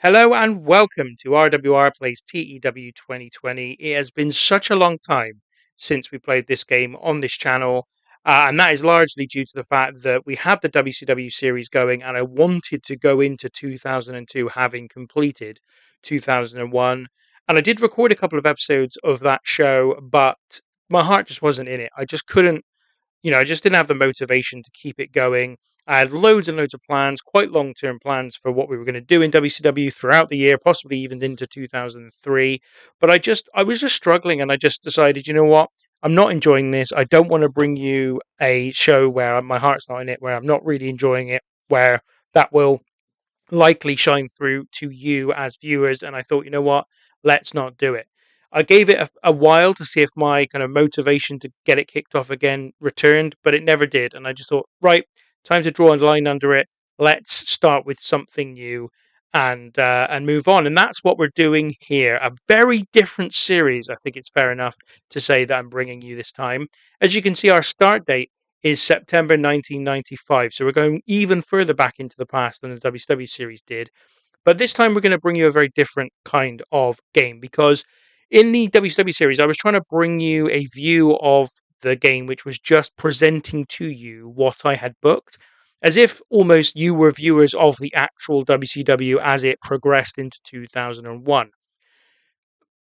Hello and welcome to RWR Plays TEW2020. It has been such a long time since we played this game on this channel, and that is largely due to the fact that we had the WCW series going, and I wanted to go into 2002 having completed 2001. And I did record a couple of episodes of that show, but my heart just wasn't in it. I just couldn't I just didn't have the motivation to keep it going. I had loads and loads of plans, quite long term plans for what we were going to do in WCW throughout the year, possibly even into 2003. But I was just struggling, and I just decided, you know what? I'm not enjoying this. I don't want to bring you a show where my heart's not in it, where I'm not really enjoying it, where that will likely shine through to you as viewers. And I thought, you know what? Let's not do it. I gave it a while to see if my kind of motivation to get it kicked off again returned, but it never did. And I just thought, right, time to draw a line under it. Let's start with something new and move on. And that's what we're doing here. A very different series. I think it's fair enough to say that I'm bringing you this time. As you can see, our start date is September 1995. So we're going even further back into the past than the WCW series did. But this time we're going to bring you a very different kind of game because in the WCW series, I was trying to bring you a view of the game which was just presenting to you what I had booked, as if almost you were viewers of the actual WCW as it progressed into 2001.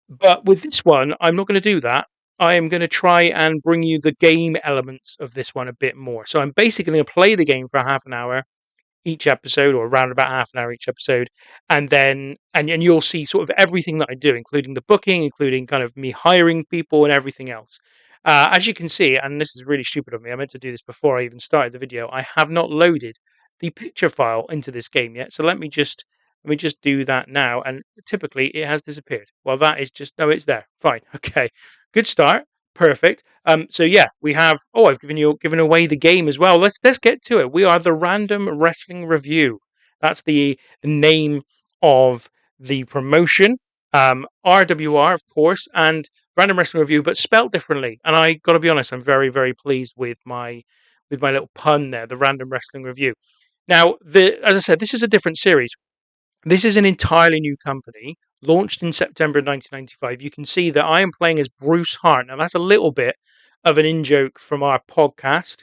But with this one, I'm not going to do that. I am going to try and bring you the game elements of this one a bit more. So I'm basically going to play the game for half an hour each episode, or around about half an hour each episode, and then and you'll see sort of everything that I do, including the booking, including kind of me hiring people and everything else. As you can see, and this is really stupid of me, I meant to do this before I even started the video. I have not loaded the picture file into this game yet, so let me just do that now. And typically, it has disappeared. Well, that is just no, it's there. Fine, okay, good start. Perfect. So yeah, we have. Oh, I've given away the game as well. Let's get to it. We are the Random Wrestling Review. That's the name of the promotion. RWR, of course, and Random Wrestling Review, but spelt differently. And I got to be honest, I'm very very pleased with my little pun there. The Random Wrestling Review. Now, as I said, this is a different series. This is an entirely new company, launched in September 1995. You can see that I am playing as Bruce Hart. Now, that's a little bit of an in joke from our podcast.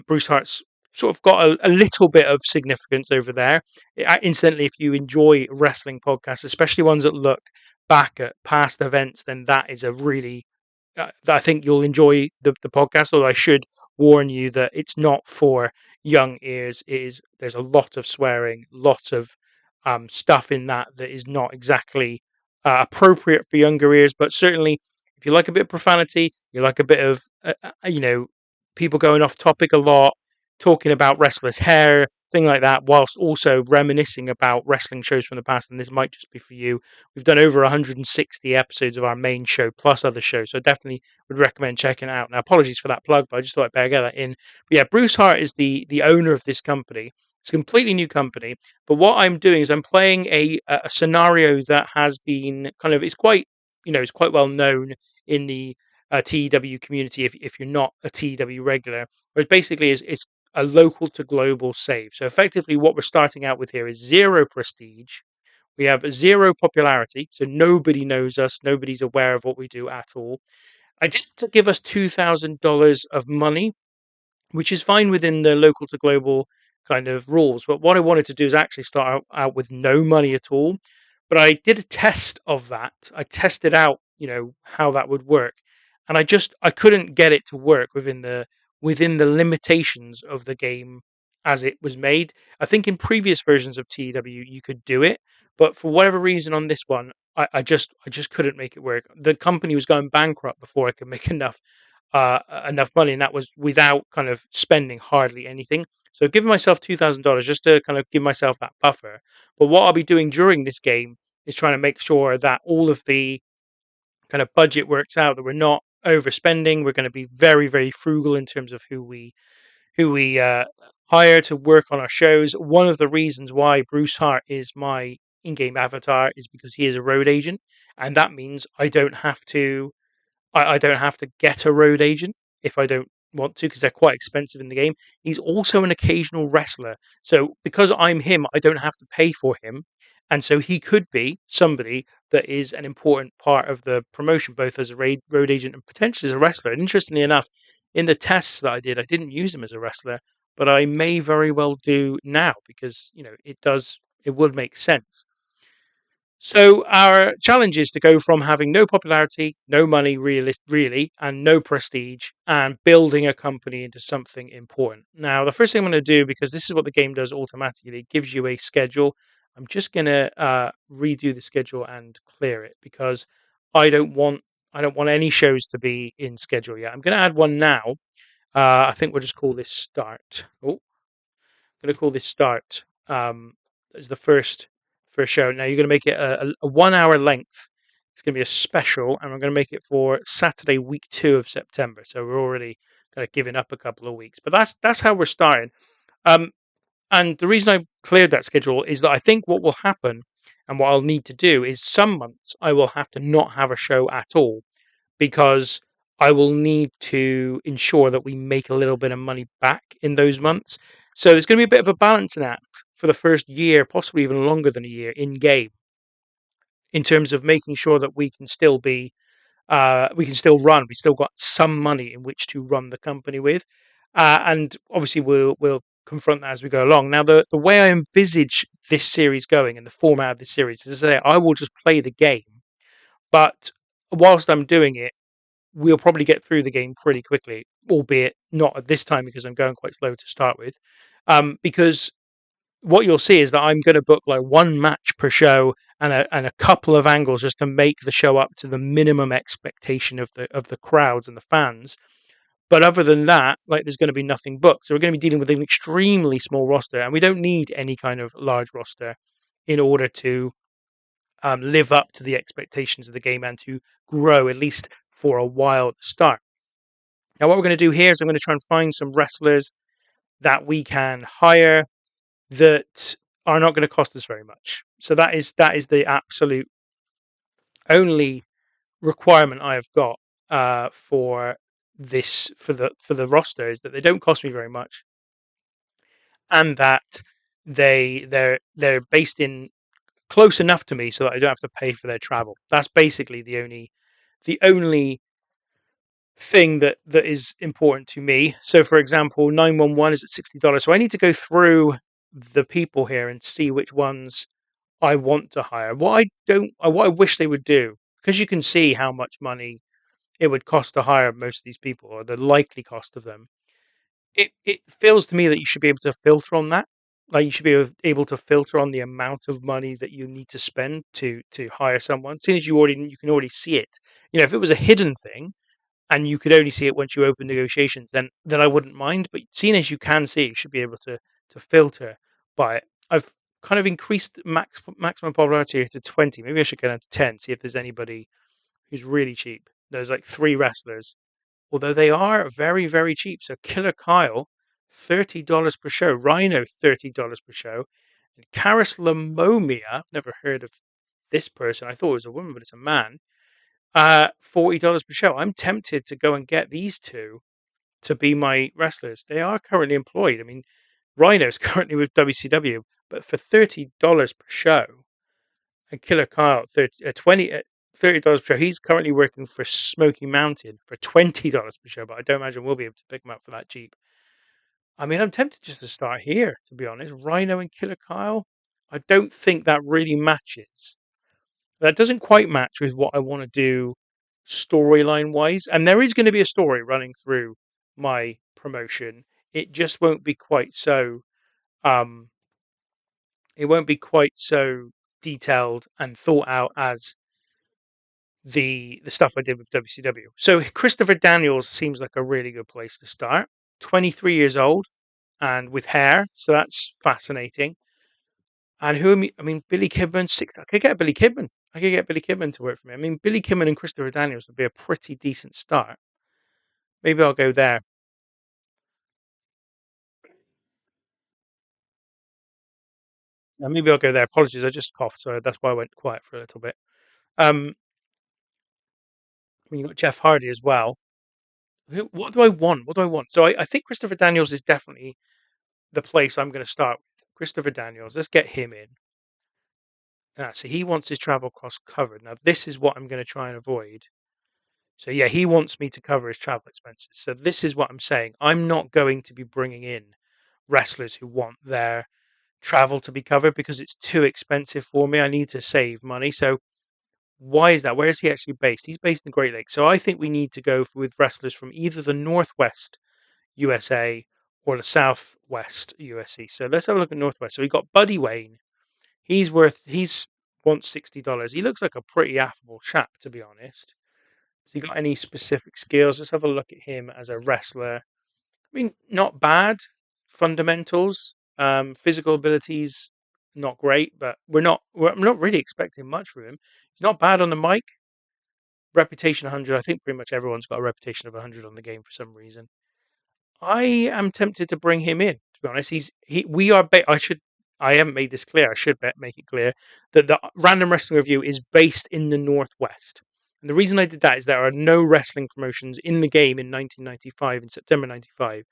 Bruce Hart's sort of got a little bit of significance over there. Incidentally, if you enjoy wrestling podcasts, especially ones that look back at past events, then that is a really, I think you'll enjoy the podcast. Although I should warn you that it's not for young ears. There's a lot of swearing, lots of stuff in that is not exactly appropriate for younger ears. But certainly, if you like a bit of profanity, you like a bit of people going off topic a lot, talking about wrestlers' hair, thing like that, whilst also reminiscing about wrestling shows from the past. And this might just be for you. We've done over 160 episodes of our main show plus other shows, so definitely would recommend checking it out. Now, apologies for that plug, but I just thought I'd better get that in. But yeah, Bruce Hart is the owner of this company. It's a completely new company, but what I'm doing is I'm playing a scenario that has been kind of it's quite well known in the TEW community if you're not a TEW regular. But basically it's a local to global save. So effectively, what we're starting out with here is zero prestige. We have zero popularity, so nobody knows us, nobody's aware of what we do at all. I did to give us $2,000 of money, which is fine within the local to global kind of rules. But what I wanted to do is actually start out with no money at all. But I did a test of that. I tested out, how that would work, and I couldn't get it to work within the limitations of the game as it was made. I think in previous versions of TW you could do it, but for whatever reason on this one, I just couldn't make it work. The company was going bankrupt before I could make enough money, and that was without kind of spending hardly anything. So I've given myself $2,000 just to kind of give myself that buffer. But what I'll be doing during this game is trying to make sure that all of the kind of budget works out, that we're not overspending. We're going to be very, very frugal in terms of who we hire to work on our shows. One of the reasons why Bruce Hart is my in-game avatar is because he is a road agent, and that means I don't have to get a road agent if I don't want to, because they're quite expensive in the game. He's also an occasional wrestler. So because I'm him, I don't have to pay for him. And so he could be somebody that is an important part of the promotion, both as a road agent and potentially as a wrestler. And interestingly enough, in the tests that I didn't use him as a wrestler, but I may very well do now because it would make sense. So our challenge is to go from having no popularity, no money really, and no prestige, and building a company into something important. Now, the first thing I'm going to do, because this is what the game does automatically, it gives you a schedule. I'm just going to redo the schedule and clear it because I don't want I don't want any shows to be in schedule yet. I'm going to add one now. I think we'll just call this start. Oh, going to call this start as the first show. Now you're going to make it a 1 hour length. It's going to be a special, and we're going to make it for Saturday, week 2 of September. So we're already kind of giving up a couple of weeks, but that's how we're starting. Um, and the reason I cleared that schedule is that I think what will happen and what I'll need to do is some months I will have to not have a show at all because I will need to ensure that we make a little bit of money back in those months. So there's going to be a bit of a balancing act for the first year, possibly even longer than a year in game, in terms of making sure that we can still run. We still got some money in which to run the company with, and obviously we'll confront that as we go along. Now, the way I envisage this series going and the format of this series is that I will just play the game, but whilst I'm doing it, we'll probably get through the game pretty quickly, albeit not at this time because I'm going quite slow to start with. Because what you'll see is that I'm going to book like one match per show and a couple of angles just to make the show up to the minimum expectation of the crowds and the fans. But other than that, like there's going to be nothing booked. So we're going to be dealing with an extremely small roster, and we don't need any kind of large roster in order to live up to the expectations of the game and to grow at least for a while at the start. Now, what we're going to do here is I'm going to try and find some wrestlers that we can hire that are not going to cost us very much. So that is the absolute only requirement I have got for this for the roster is that they don't cost me very much, and that they're based in close enough to me so that I don't have to pay for their travel. That's basically the only thing that is important to me. So, for example, 911 is at $60, so I need to go through the people here and see which ones I want to hire. What I wish they would do, because you can see how much money it would cost to hire most of these people, or the likely cost of them. It feels to me that you should be able to filter on that. Like you should be able to filter on the amount of money that you need to spend to hire someone. As soon as you can already see it. If it was a hidden thing and you could only see it once you open negotiations, then I wouldn't mind. But seeing as you can see, you should be able to filter by it. I've kind of increased maximum popularity here to 20. Maybe I should go down to 10. See if there's anybody who's really cheap. There's like three wrestlers, although they are very very cheap. So Killer Kyle, $30 per show. Rhino, $30 per show. And Karis Lamomia, never heard of this person. I thought it was a woman, but it's a man. $40 per show. I'm tempted to go and get these two to be my wrestlers. They are currently employed. I mean, Rhino's currently with WCW, but for $30 per show, and Killer Kyle 30 $30 per show. He's currently working for Smoky Mountain for $20 per show, but I don't imagine we'll be able to pick him up for that cheap. I mean, I'm tempted just to start here, to be honest. Rhino and Killer Kyle. I don't think that really matches. That doesn't quite match with what I want to do storyline wise. And there is going to be a story running through my promotion. It just won't be quite so um it won't be quite so detailed and thought out as the stuff I did with WCW. So Christopher Daniels seems like a really good place to start. 23 years old and with hair, so that's fascinating. And I mean, Billy Kidman, six. I could get Billy Kidman. I could get Billy Kidman to work for me. I mean, Billy Kidman and Christopher Daniels would be a pretty decent start. Maybe I'll go there. Maybe I'll go there. Apologies, I just coughed, so that's why I went quiet for a little bit. Um, you got Jeff Hardy as well. What do I want? What do I want? So I think Christopher Daniels is definitely the place I'm going to start with. Christopher Daniels. Let's get him in. So he wants his travel costs covered. Now, this is what I'm going to try and avoid. So, yeah, he wants me to cover his travel expenses. So, this is what I'm saying. I'm not going to be bringing in wrestlers who want their travel to be covered because it's too expensive for me. I need to save money. So, why is that? Where is he actually based? He's based in the Great Lakes. So, I think we need to go with wrestlers from either the Northwest USA or the Southwest USC. So, let's have a look at Northwest. So, we got Buddy Wayne. He's wants $60. He looks like a pretty affable chap, to be honest. Has he got any specific skills? Let's have a look at him as a wrestler. I mean, not bad. Fundamentals, physical abilities, not great, but I'm not really expecting much from him. He's not bad on the mic. Reputation 100. I think pretty much everyone's got a reputation of 100 on the game for some reason. I am tempted to bring him in. To be honest, we are. I should. I haven't made this clear. I should make it clear that the Random Wrestling Review is based in the Northwest. And the reason I did that is there are no wrestling promotions in the game in 1995, in September 95,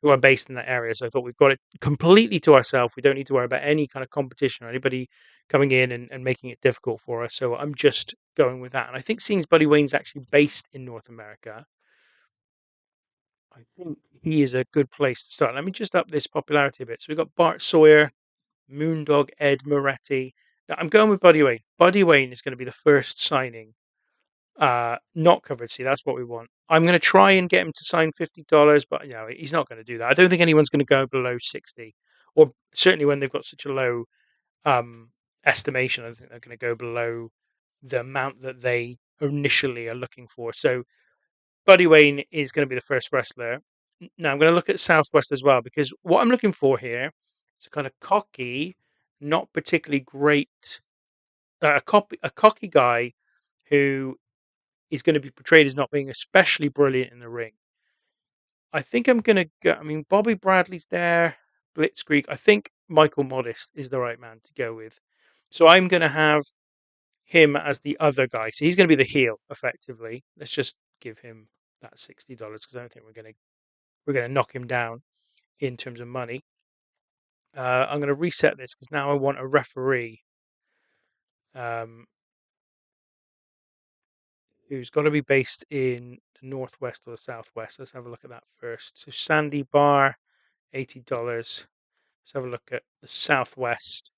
who are based in that area. So I thought we've got it completely to ourselves. We don't need to worry about any kind of competition or anybody coming in and making it difficult for us. So I'm just going with that. And I think seeing as Buddy Wayne's actually based in North America, I think he is a good place to start. Let me just up this popularity a bit. So we've got Bart Sawyer, Moondog, Ed Moretti. Now I'm going with Buddy Wayne. Buddy Wayne is going to be the first signing. Not covered. See, that's what we want. I'm going to try and get him to sign $50, but he's not going to do that. I don't think anyone's going to go below 60, or certainly when they've got such a low um, estimation. I don't think they're going to go below the amount that they initially are looking for. So Buddy Wayne is going to be the first wrestler. Now I'm going to look at Southwest as well because what I'm looking for here is a kind of cocky, not particularly great, a cocky guy who is going to be portrayed as not being especially brilliant in the ring. I think I'm going to go. I mean, Bobby Bradley's there, Blitzkrieg. I think Michael Modest is the right man to go with. So I'm going to have him as the other guy. So he's going to be the heel, effectively. Let's just give him that $60 because I don't think we're going to knock him down in terms of money. I'm going to reset this because now I want a referee um, who's got to be based in the Northwest or the Southwest. Let's have a look at that first. So Sandy Barr, $80. Let's have a look at the Southwest.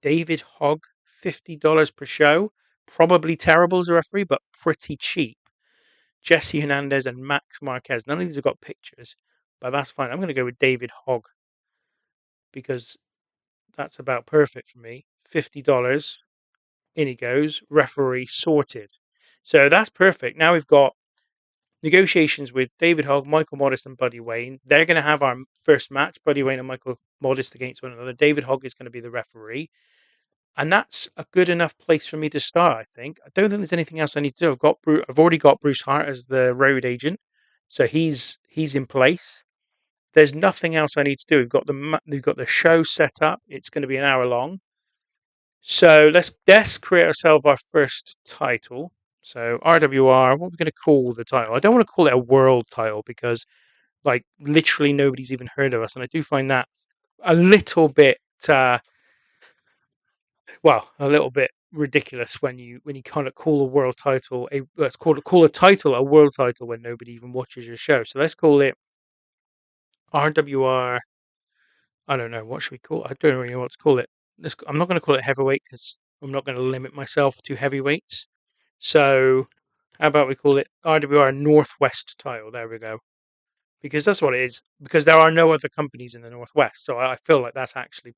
David Hogg, $50 per show. Probably terrible as a referee, but pretty cheap. Jesse Hernandez and Max Marquez. None of these have got pictures, but that's fine. I'm going to go with David Hogg because that's about perfect for me. $50. In he goes. Referee sorted. So that's perfect. Now we've got negotiations with David Hogg, Michael Modest, and Buddy Wayne. They're going to have our first match. Buddy Wayne and Michael Modest against one another. David Hogg is going to be the referee. And that's a good enough place for me to start, I think. I don't think there's anything else I need to do. I've already got Bruce Hart as the road agent. So he's in place. There's nothing else I need to do. We've got the show set up. It's going to be an hour long. So let's create ourselves our first title. So RWR, what are we going to call the title? I don't want to call it a world title because like literally nobody's even heard of us, and I do find that a little bit a little bit ridiculous when you kind of call a world title call a title a world title when nobody even watches your show. So let's call it RWR. I don't know what should we call it. I don't really know what to call it. I'm not going to call it heavyweight because I'm not going to limit myself to heavyweights. So how about we call it RWR Northwest title? There we go. Because that's what it is. Because there are no other companies in the Northwest, so I feel like that's actually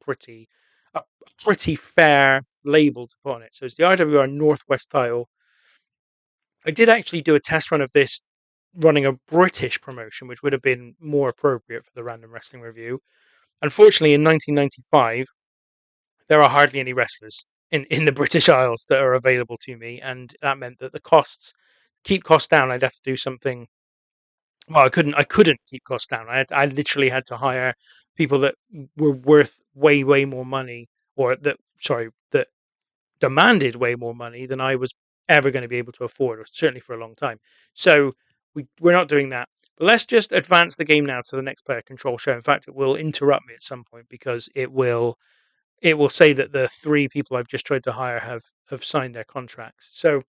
a pretty fair label to put on it. So it's the RWR Northwest title. I did actually do a test run of this running a British promotion, which would have been more appropriate for the Random Wrestling Review. Unfortunately, in 1995, there are hardly any wrestlers in the British Isles that are available to me, and that meant that the costs keep costs down. I'd have to do something. Well, I couldn't keep costs down. I literally had to hire people that were worth way more money, or that demanded way more money than I was ever going to be able to afford, or certainly for a long time. So we're not doing that. But let's just advance the game now to the next player control show. In fact, it will interrupt me at some point because it will say that the 3 people I've just tried to hire have signed their contracts. So,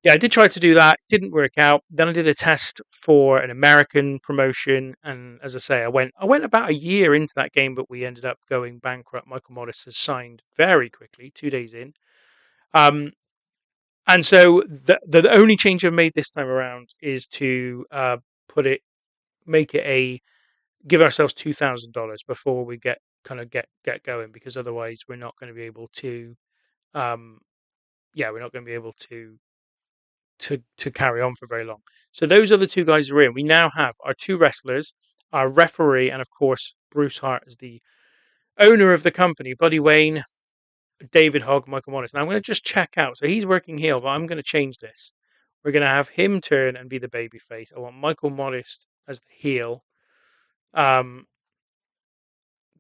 yeah, I did try to do that, didn't work out. Then I did a test for an American promotion, and as I say, I went about a year into that game, but we ended up going bankrupt. Michael Modest has signed very quickly, 2 days in. Um, and so the only change I've made this time around is to, put it make it a give ourselves $2,000 before we get going, because otherwise we're not gonna be able to, um, yeah, we're not gonna be able to carry on for very long. So those are the 2 guys who are in. We now have our 2 wrestlers, our referee, and of course, Bruce Hart is the owner of the company, Buddy Wayne, David Hogg, Michael Modest. Now I'm gonna just check out. So he's working heel, but I'm gonna change this. We're gonna have him turn and be the babyface. I want Michael Modest as the heel. Um,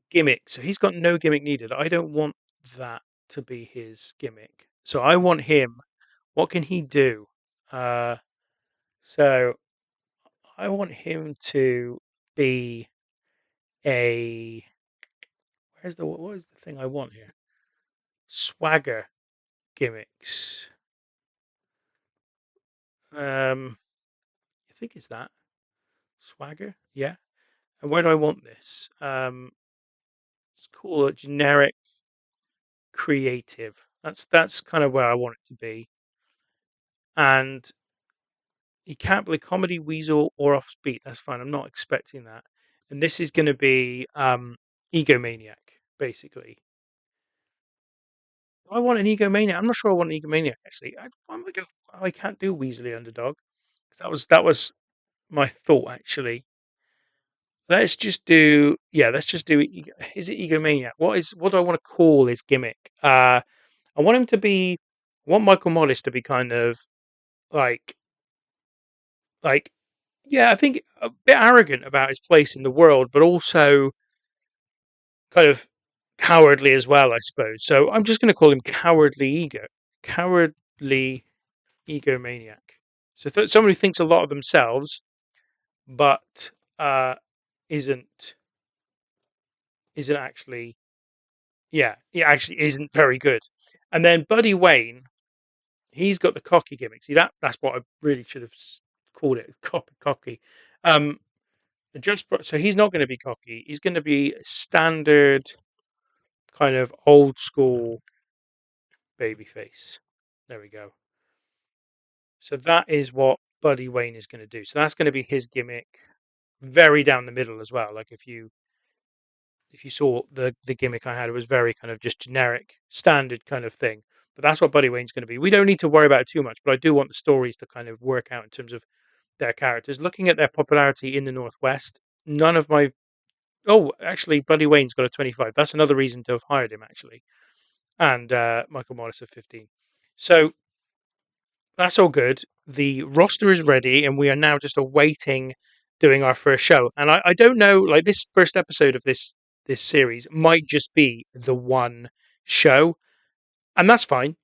Gimmick. So he's got no gimmick needed. I don't want that to be his gimmick. So I want him. What can he do? Uh, so I want him to be a what is the thing I want here? Swagger gimmicks. I think it's that swagger. Yeah. And where do I want this? Let's call it generic creative. That's kind of where I want it to be. And he can't play comedy, weasel, or offbeat. That's fine. I'm not expecting that. And this is going to be egomaniac, basically. I want an egomaniac. I'm not sure I want an egomaniac actually. I'm gonna go. Oh, I can't do Weasley underdog. 'Cause that was my thought actually. Let's just do Let's just do. Is it egomaniac? What do I want to call his gimmick? I want him to be. I want Michael Modest to be kind of like like yeah. I think a bit arrogant about his place in the world, but also kind of cowardly as well, I suppose. So I'm just going to call him cowardly egomaniac. So somebody who thinks a lot of themselves, but uh, isn't isn't actually he actually isn't very good. And then Buddy Wayne, he's got the cocky gimmick. See that's what I really should have called it, cocky. Um, so he's not going to be cocky. He's going to be standard kind of old school babyface. There we go. So that is what Buddy Wayne is going to do. So that's going to be his gimmick, very down the middle as well. Like if you saw the gimmick I had, it was very kind of just generic, standard kind of thing. But that's what Buddy Wayne's going to be. We don't need to worry about it too much, but I do want the stories to kind of work out in terms of their characters. Looking at their popularity in the Northwest, none of my actually, Buddy Wayne's got a 25. That's another reason to have hired him actually, and Michael Morris of 15. So that's all good. The roster is ready, and we are now just awaiting doing our first show. And I don't know, like this first episode of this series might just be the one show, and that's fine.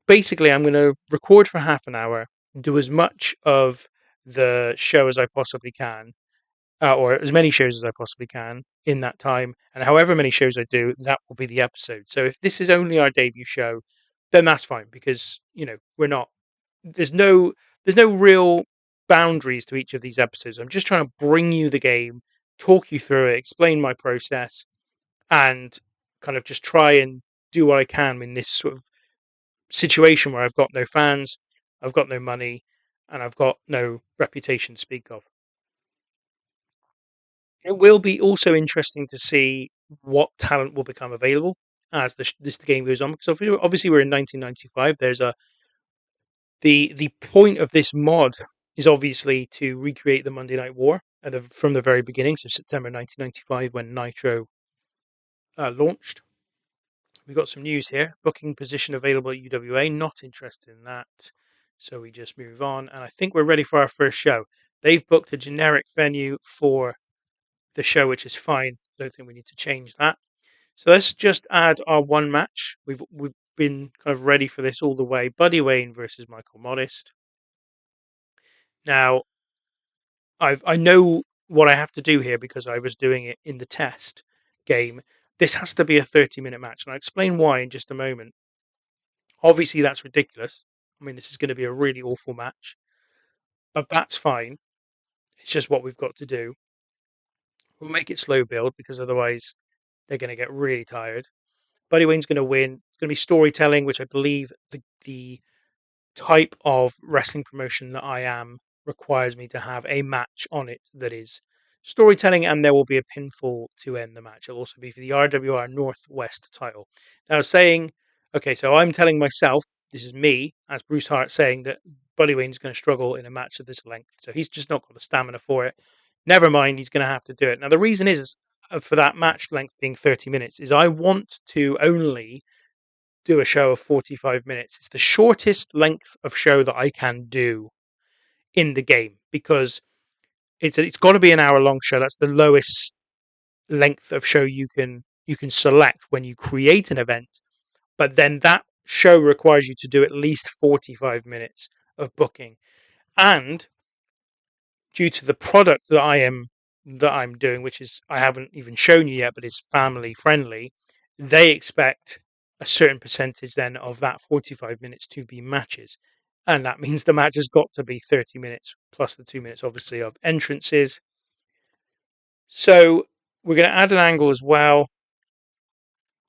Basically, I'm going to record for half an hour, do as much of the show as I possibly can, or as many shows as I possibly can in that time, and however many shows I do, that will be the episode. So if this is only our debut show, then that's fine because we're not there's no there's no real boundaries to each of these episodes. I'm just trying to bring you the game, talk you through it, explain my process, and kind of just try and do what I can in this sort of situation where I've got no fans, I've got no money, and I've got no reputation to speak of. It will be also interesting to see what talent will become available as this game goes on, because obviously we're in 1995. There's a the point of this mod is obviously to recreate the Monday Night War from the very beginning, so September 1995 when Nitro launched. We've got some news here. Booking position available at UWA. Not interested in that, so we just move on. And I think we're ready for our first show. They've booked a generic venue for the show, which is fine. I don't think we need to change that. So let's just add our one match. We've been kind of ready for this all the way. Buddy Wayne versus Michael Modest. Now I know what I have to do here because I was doing it in the test game. this has to be a 30-minute match. And I'll explain why in just a moment. Obviously, that's ridiculous. I mean, this is going to be a really awful match, but that's fine. It's just what we've got to do. We'll make it slow build because otherwise they're going to get really tired. Buddy Wayne's going to win. It's going to be storytelling, which I believe the type of wrestling promotion that I am requires me to have a match on it that is storytelling, and there will be a pinfall to end the match. It'll also be for the RWR Northwest title. Now, saying, okay, so I'm telling myself, this is me, as Bruce Hart, saying that Buddy Wayne's going to struggle in a match of this length. So he's just not got the stamina for it. Never mind, he's going to have to do it. Now, the reason is for that match length being 30 minutes is I want to only do a show of 45 minutes. It's the shortest length of show that I can do in the game because it's got to be an hour long show. That's the lowest length of show you can select when you create an event. But then that show requires you to do at least 45 minutes of booking. And due to the product that I'm doing, which is I haven't even shown you yet, but is family friendly, they expect a certain percentage then of that 45 minutes to be matches. And that means the match has got to be 30 minutes plus the 2 minutes, obviously, of entrances. So we're going to add an angle as well.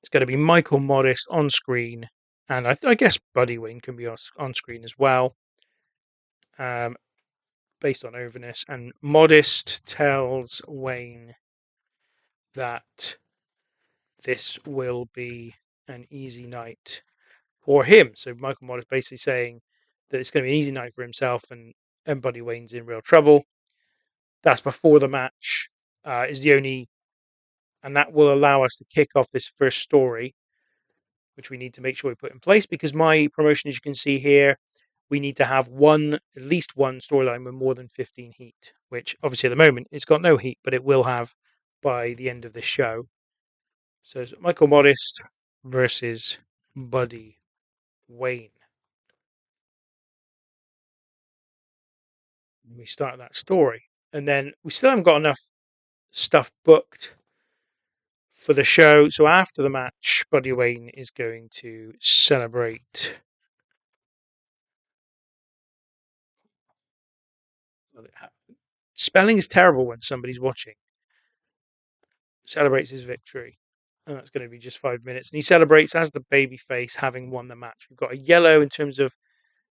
It's going to be Michael Modest on screen. And I guess Buddy Wayne can be on screen as well. Based on overness. And Modest tells Wayne that this will be an easy night for him. So Michael Modest basically saying that it's going to be an easy night for himself, and Buddy Wayne's in real trouble. That's before the match is the only, and that will allow us to kick off this first story, which we need to make sure we put in place because my promotion, as you can see here, we need to have at least one storyline with more than 15 heat, which obviously at the moment it's got no heat, but it will have by the end of the show. So it's Michael Modest versus Buddy Wayne. We start that story, and then we still haven't got enough stuff booked for the show. So after the match, Buddy Wayne is going to celebrate. Spelling is terrible when somebody's watching. Celebrates his victory. And that's going to be just 5 minutes. And he celebrates as the babyface having won the match. We've got a yellow in terms of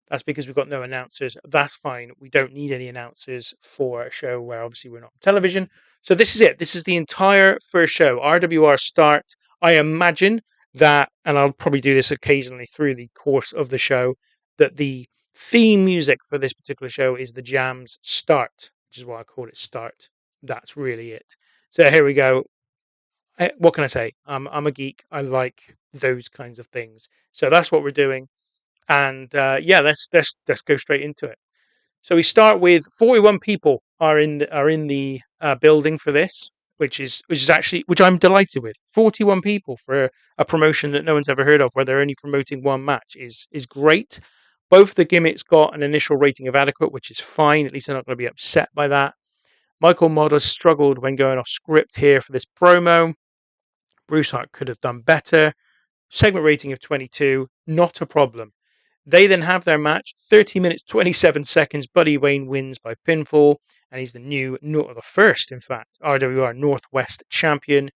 that's because we've got no announcers. That's fine. We don't need any announcers for a show where obviously we're not on television. So this is it. This is the entire first show. RWR start. I imagine that, and I'll probably do this occasionally through the course of the show, that the theme music for this particular show is the Jams Start, which is why I call it Start. That's really it. So here we go. What can I say? I'm a geek. I like those kinds of things. So that's what we're doing. And yeah, let's go straight into it. So we start with 41 people are in the building for this, which I'm delighted with. 41 people for a promotion that no one's ever heard of, where they're only promoting one match is great. Both the gimmicks got an initial rating of adequate, which is fine. At least they're not going to be upset by that. Michael Modest struggled when going off script here for this promo. Bruce Hart could have done better. Segment rating of 22, not a problem. They then have their match, 30 minutes, 27 seconds. Buddy Wayne wins by pinfall, and he's the first, in fact, RWR Northwest champion.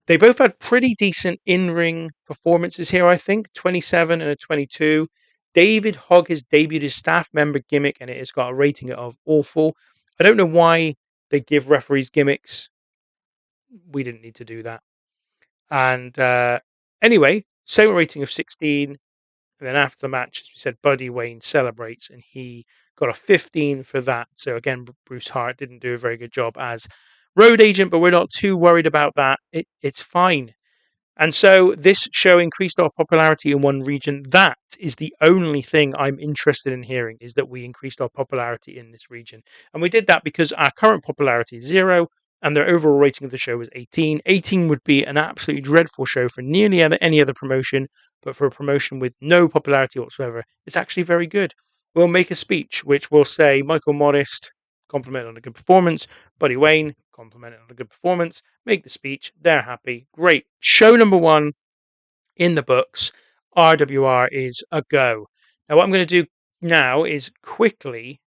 They both had pretty decent in-ring performances here, I think, 27 and a 22. David Hogg has debuted his staff member gimmick, and it has got a rating of awful. I don't know why they give referees gimmicks. We didn't need to do that. And anyway, segment rating of 16. And then after the match, as we said, Buddy Wayne celebrates, and he got a 15 for that. So again, Bruce Hart didn't do a very good job as road agent, but we're not too worried about that. It's fine. And so this show increased our popularity in one region. That is the only thing I'm interested in hearing, is that we increased our popularity in this region. And we did that because our current popularity is 0, and their overall rating of the show was 18. 18 would be an absolutely dreadful show for nearly any other promotion, but for a promotion with no popularity whatsoever, it's actually very good. We'll make a speech which will say Michael Modest compliment on a good performance. Buddy Wayne, compliment on a good performance. Make the speech. They're happy. Great. Show number one in the books. RWR is a go. Now, what I'm going to do now is quickly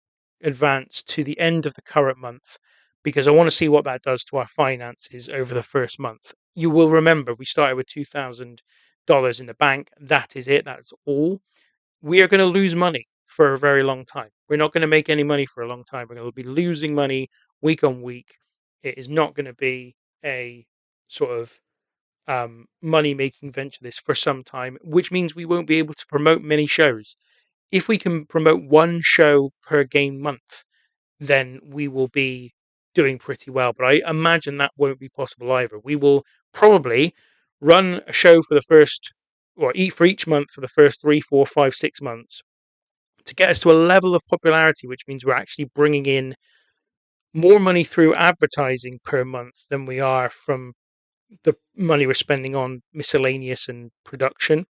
advance to the end of the current month because I want to see what that does to our finances over the first month. You will remember we started with $2,000 in the bank. That is it. That's all. We are going to lose money for a very long time. We're not going to make any money for a long time. We're going to be losing money week on week. It is not going to be a sort of money making venture this for some time, which means we won't be able to promote many shows. If we can promote one show per game month, then we will be doing pretty well. But I imagine that won't be possible either. We will probably run a show for the first, or eat for each month for the first 3, 4, 5, 6 months to get us to a level of popularity, which means we're actually bringing in more money through advertising per month than we are from the money we're spending on miscellaneous and production.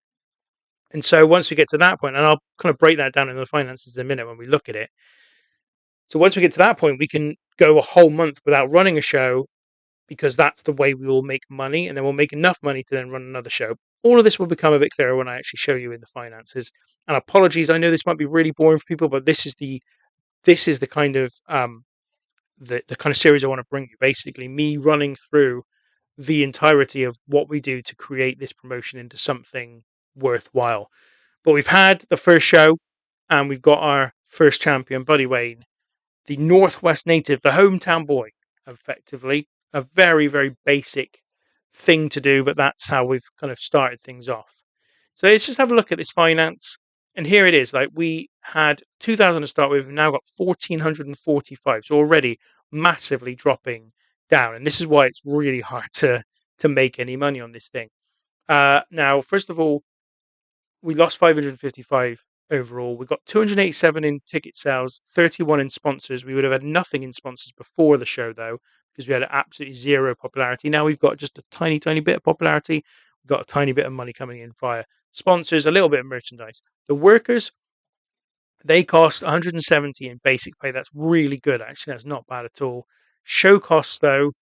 And so once we get to that point, and I'll kind of break that down in the finances in a minute when we look at it. So once we get to that point, we can go a whole month without running a show because that's the way we will make money, and then we'll make enough money to then run another show. All of this will become a bit clearer when I actually show you in the finances. And apologies, I know this might be really boring for people, but this is the kind of the kind of series I want to bring you. Basically, me running through the entirety of what we do to create this promotion into something worthwhile. But we've had the first show and we've got our first champion, Buddy Wayne, the Northwest native, the hometown boy, effectively. A very, very basic thing to do, but that's how we've kind of started things off. So let's just have a look at this finance. And here it is. Like we had 2,000 to start with, we've now got 1,445. So already massively dropping down. And this is why it's really hard to make any money on this thing. Now, first of all, we lost 555 overall. We got 287 in ticket sales, 31 in sponsors. We would have had nothing in sponsors before the show, though, because we had absolutely zero popularity. Now we've got just a tiny, tiny bit of popularity. We've got a tiny bit of money coming in via sponsors, a little bit of merchandise. The workers, they cost 170 in basic pay. That's really good, actually. That's not bad at all. Show costs, though,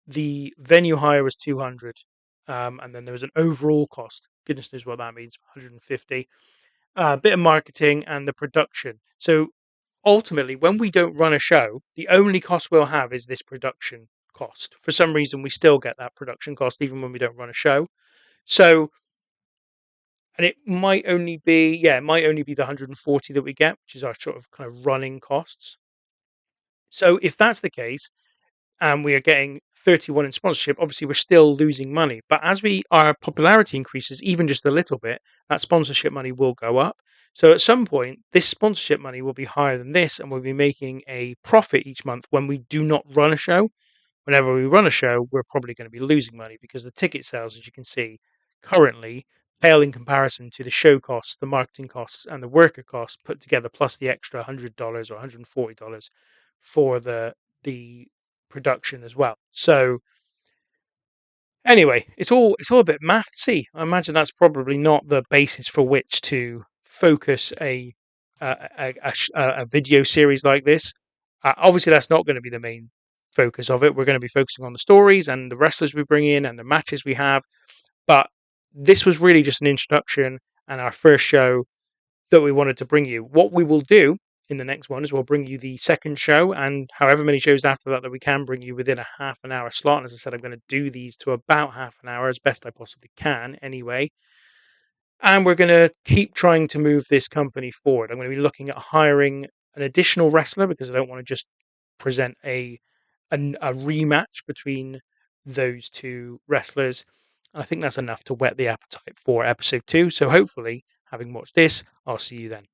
the venue hire was 200, and then there was an overall cost. Goodness knows what that means, 150. A bit of marketing and the production. So ultimately, when we don't run a show, the only cost we'll have is this production cost. For some reason, we still get that production cost even when we don't run a show. So, and it might only be, yeah, it might only be the 140 that we get, which is our sort of kind of running costs. So if that's the case, and we are getting 31 in sponsorship, obviously we're still losing money. But as our popularity increases even just a little bit, that sponsorship money will go up. So at some point, this sponsorship money will be higher than this, and we'll be making a profit each month when we do not run a show. Whenever we run a show, we're probably going to be losing money because the ticket sales, as you can see, currently pale in comparison to the show costs, the marketing costs, and the worker costs put together, plus the extra $100 or $140 for the production as well. So anyway, it's all a bit mathsy. I imagine that's probably not the basis for which to focus a video series like this. Obviously, that's not going to be the main focus of it. We're going to be focusing on the stories and the wrestlers we bring in and the matches we have. But this was really just an introduction and our first show that we wanted to bring you. What we will do in the next one is we'll bring you the second show and however many shows after that we can bring you within a half an hour slot. And as I said, I'm going to do these to about half an hour as best I possibly can anyway. And we're going to keep trying to move this company forward. I'm going to be looking at hiring an additional wrestler because I don't want to just present a rematch between those two wrestlers. I think that's enough to whet the appetite for episode 2. So hopefully, having watched this, I'll see you then.